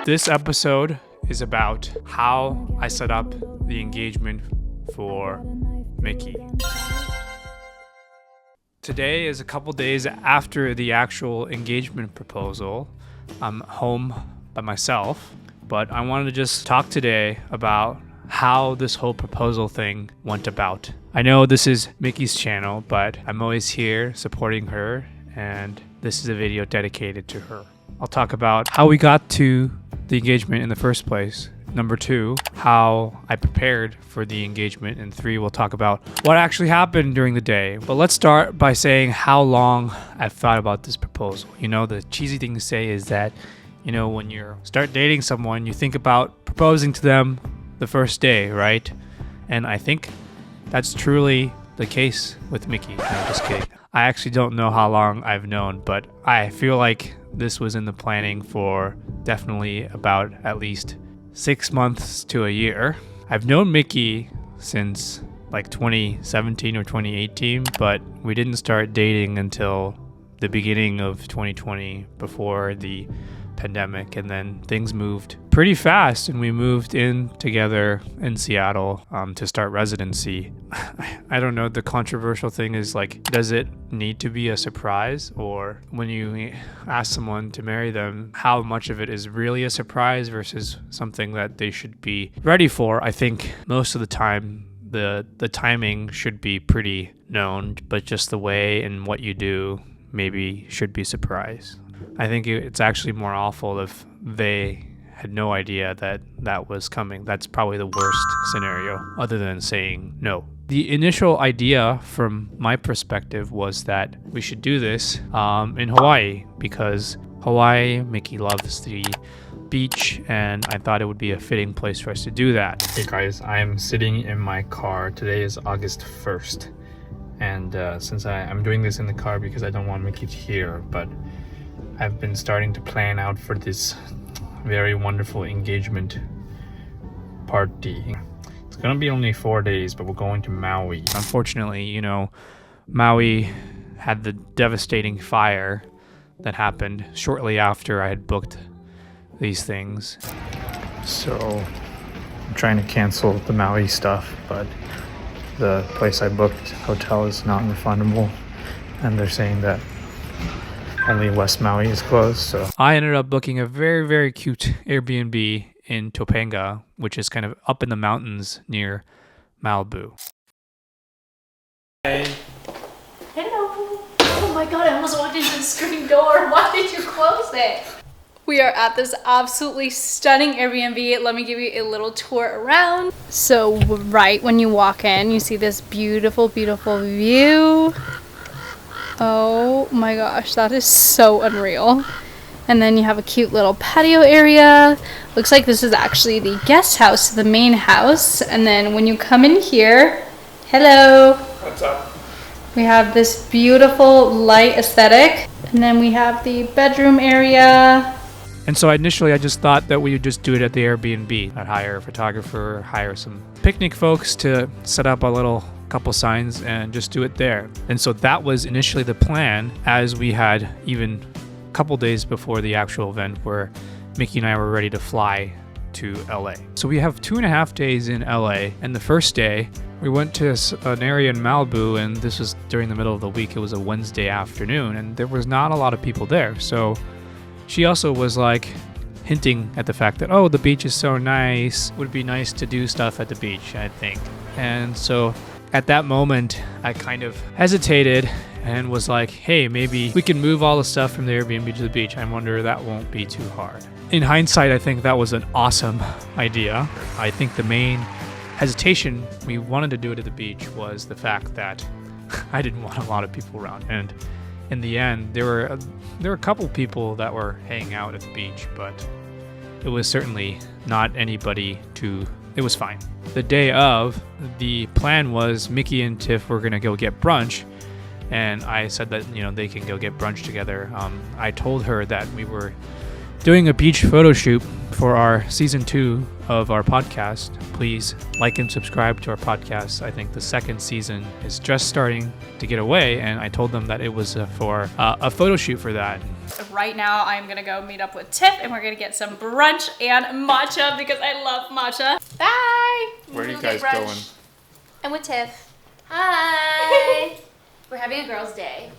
This episode is about how I set up the engagement for Miki. Today is a couple days after the actual engagement proposal. I'm home by myself, but I wanted to just talk today about how this whole proposal thing went about. I know this is Miki's channel, but I'm always here supporting her, and this is a video dedicated to her. I'll talk about how we got to the engagement in the first place. Number 2, how I prepared for the engagement. And 3, we'll talk about what actually happened during the day. But let's start by saying how long I've thought about this proposal. You know, the cheesy thing to say is that, you know, when you start dating someone, you think about proposing to them the first day, right? And I think that's truly the case with Miki. No, I'm just kidding. I actually don't know how long I've known, but I feel like this was in the planning for definitely about at least 6 months to a year. I've known Miki since like 2017 or 2018, but we didn't start dating until the beginning of 2020 before the pandemic, and then things moved pretty fast and we moved in together in Seattle to start residency. I don't know, the controversial thing is like, does it need to be a surprise? Or when you ask someone to marry them, how much of it is really a surprise versus something that they should be ready for? I think most of the time the timing should be pretty known, but just the way and what you do maybe should be surprise. I think it's actually more awful if they had no idea that that was coming. That's probably the worst scenario, other than saying no. The initial idea from my perspective was that we should do this in Hawaii, because Hawaii, Miki loves the beach, and I thought it would be a fitting place for us to do that. Hey guys, I'm sitting in my car. Today is August 1st, and since I'm doing this in the car because I don't want Miki to hear, but I've been starting to plan out for this very wonderful engagement party. It's gonna be only 4 days, but we're going to Maui. Unfortunately, you know, Maui had the devastating fire that happened shortly after I had booked these things. So I'm trying to cancel the Maui stuff, but the place I booked, hotel, is not refundable, and they're saying that only West Maui is closed. So I ended up booking a very, very cute Airbnb in Topanga, which is kind of up in the mountains near Malibu. Hey. Hello. Oh my god, I almost walked into the screen door. Why did you close it? We are at this absolutely stunning Airbnb. Let me give you a little tour around. So right when you walk in, you see this beautiful, beautiful view. Oh my gosh, that is so unreal. And then you have a cute little patio area. Looks like this is actually the guest house, the main house. And then when you come in here, hello. What's up? We have this beautiful light aesthetic. And then we have the bedroom area. And so initially I just thought that we would just do it at the Airbnb. I'd hire a photographer, hire some picnic folks to set up a little couple signs and just do it there. And so that was initially the plan, as we had even a couple days before the actual event where Miki and I were ready to fly to LA. So we have 2.5 days in LA, and the first day we went to an area in Malibu, and this was during the middle of the week. It was a Wednesday afternoon, and there was not a lot of people there. So she also was like hinting at the fact that, oh, the beach is so nice. Would be nice to do stuff at the beach, I think. And so at that moment, I kind of hesitated and was like, hey, maybe we can move all the stuff from the Airbnb to the beach. I wonder that won't be too hard. In hindsight, I think that was an awesome idea. I think the main hesitation, we wanted to do it at the beach, was the fact that I didn't want a lot of people around. And in the end, there were a couple people that were hanging out at the beach, but it was certainly not anybody to... It was fine. The day of, the plan was Miki and Tiff were gonna go get brunch, and I said that, you know, they can go get brunch together. I told her that we were doing a beach photo shoot for our season 2 of our podcast. Please like and subscribe to our podcast. I think the second season is just starting to get away, and I told them that it was for a photo shoot for that. Right now, I'm gonna go meet up with Tiff and we're gonna get some brunch and matcha because I love matcha. Bye! Where are you guys going? I'm with Tiff. Hi! We're having a girls' day.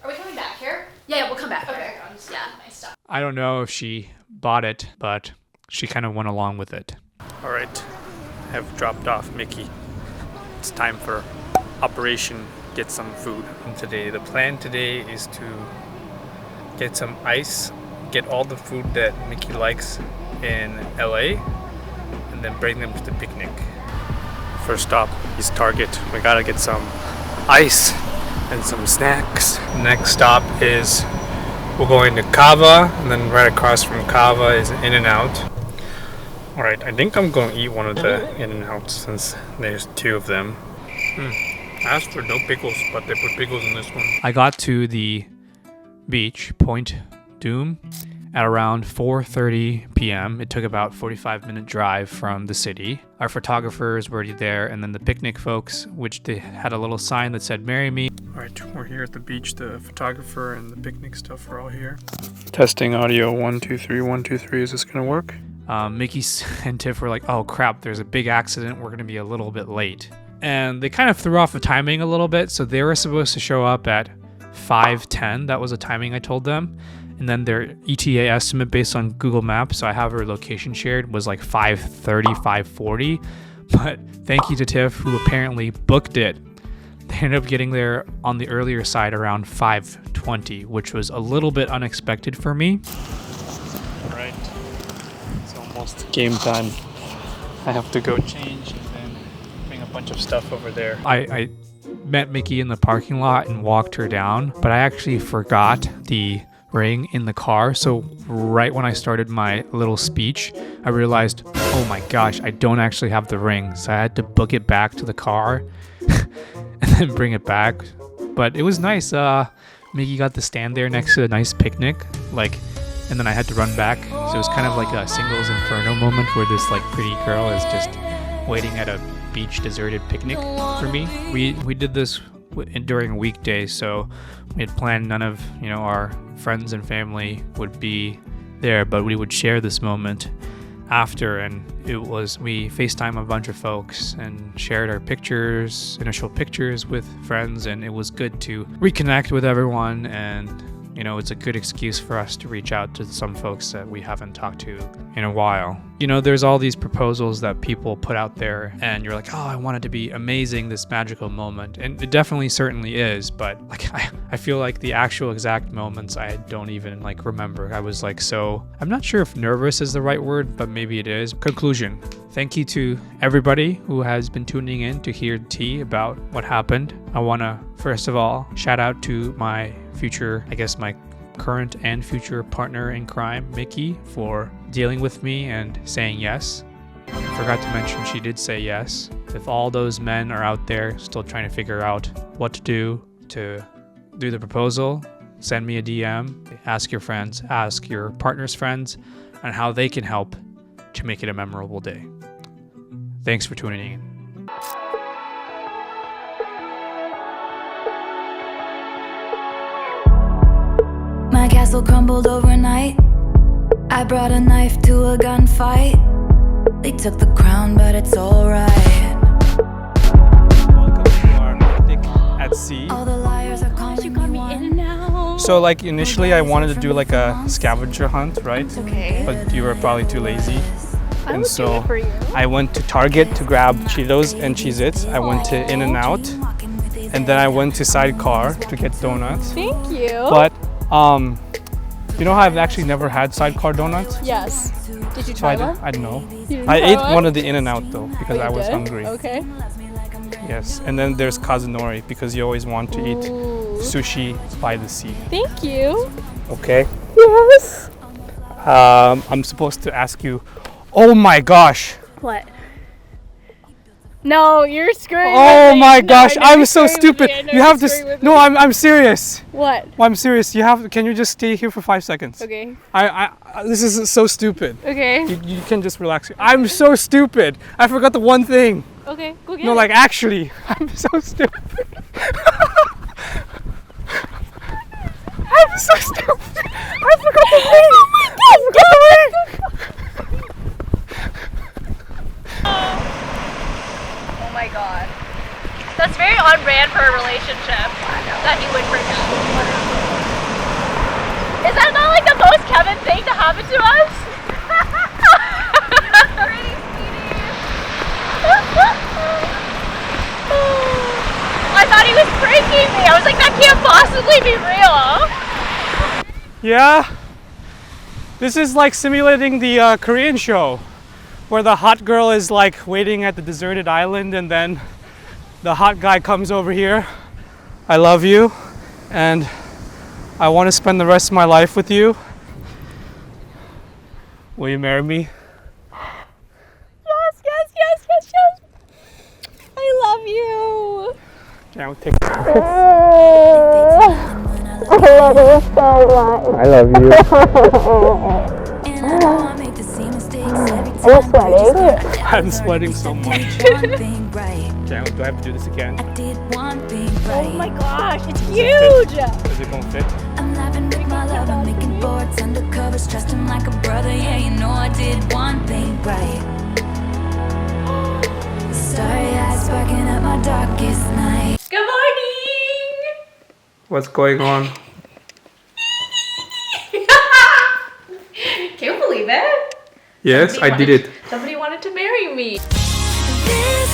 Are we coming back here? Yeah, we'll come back. Okay, yeah, nice stuff. I don't know if she bought it, but she kind of went along with it. All right, I have dropped off Mickey. It's time for Operation Get Some Food. And the plan today is to get some ice, get all the food that Mickey likes in LA, and then bring them to the picnic. First stop is Target. We gotta get some ice and some snacks. Next stop is we're going to Kava, and then right across from Kava is In-N-Out. All right, I think I'm going to eat one of the In-N-Outs since there's two of them. I asked for no pickles, but they put pickles in this one. I got to the beach, Point Doom, at around 4:30 p.m. It took about 45-minute drive from the city. Our photographers were there, and then the picnic folks, which they had a little sign that said, "Marry me." All right, we're here at the beach. The photographer and the picnic stuff are all here. Testing audio, 1, 2, 3, 1, 2, 3. Is this gonna work? Mickey and Tiff were like, "Oh crap, there's a big accident. We're gonna be a little bit late." And they kind of threw off the timing a little bit. So they were supposed to show up at 5:10. That was the timing I told them. And then their ETA estimate based on Google Maps, so I have her location shared, was like 5:30, 5:40. But thank you to Tiff, who apparently booked it. They ended up getting there on the earlier side around 5:20, which was a little bit unexpected for me. All right, it's almost game time. I have to go change and then bring a bunch of stuff over there. I met Mickey in the parking lot and walked her down, but I actually forgot the ring in the car. So right when I started my little speech, I realized, oh my gosh, I don't actually have the ring. So I had to book it back to the car and then bring it back. But it was nice. Mickey got to stand there next to a nice picnic, and then I had to run back. So it was kind of like a singles inferno moment where this pretty girl is just waiting at a beach deserted picnic for me. We did this during a weekday, so we had planned none of our friends and family would be there, but we would share this moment after, and we FaceTime a bunch of folks and shared our initial pictures with friends, and it was good to reconnect with everyone, and it's a good excuse for us to reach out to some folks that we haven't talked to in a while. There's all these proposals that people put out there, and you're like, oh, I want it to be amazing, this magical moment. And it definitely certainly is, but I feel like the actual exact moments I don't even remember. I was I'm not sure if nervous is the right word, but maybe it is. Conclusion. Thank you to everybody who has been tuning in to hear the tea about what happened. I want to, first of all, shout out to my current and future partner in crime, Mickey, for dealing with me and saying yes. Forgot to mention she did say yes. If all those men are out there still trying to figure out what to do the proposal, send me a DM, ask your friends, ask your partner's friends on how they can help to make it a memorable day. Thanks for tuning in. My castle crumbled overnight. I brought a knife to a gunfight. They took the crown, but it's alright. Welcome to our picnic at sea. All the liars are calling You got me in and out. So initially I wanted to do a scavenger hunt, right? Okay. But you were probably too lazy. I And would so do it for you. I went to Target to grab Cheetos and Cheez-Its. I went to In-N-Out, and then I went to Sidecar to get donuts. Thank you. But you know how I've actually never had Sidecar donuts? Yes. Did you So try I one? don't know. You didn't I try ate one? one of the In-N-Out though because Oh, I you was did? hungry. Okay. Yes, and then there's Kazunori because you always want to eat Ooh. sushi by the sea. Thank you. Okay. Yes. I'm supposed to ask you. Oh my gosh! What? No, you're screwing Oh with me. my No, gosh! you're I'm so screwing with stupid. me. I know You you're have to. screwing with No, me. I'm serious. What? Well, I'm serious. Can you just stay here for 5 seconds? Okay. This is so stupid. Okay. You can just relax. I'm so stupid. I forgot the one thing. Okay. Go get No, it. actually, I'm so stupid. I'm so stupid. I forgot the ring! I forgot the ring! Oh my god. That's very on brand for a relationship that he would bring up. Is that not like the most Kevin thing to happen to us? Pretty sweetie. I thought he was pranking me. I was like, that can't possibly be real. Yeah. This is like simulating the Korean show where the hot girl is like waiting at the deserted island and then the hot guy comes over here. I love you and I want to spend the rest of my life with you. Will you marry me? Yes, yes, yes, yes, yes. I love you. Can I take I love you. And I know I make the same mistakes every time. I'm sweating so much. One thing right. Jan, do I have to do this again? I did one thing right. Oh my gosh, it's huge. Is it gonna fit? I'm laughing with my love, I'm making boards, undercovers, trust him like a brother. Yeah, you know I did one thing right. Starry eyes sparking up my darkest night. Good morning. What's going on? Can you believe it? Yes, I did it. Somebody wanted to marry me. This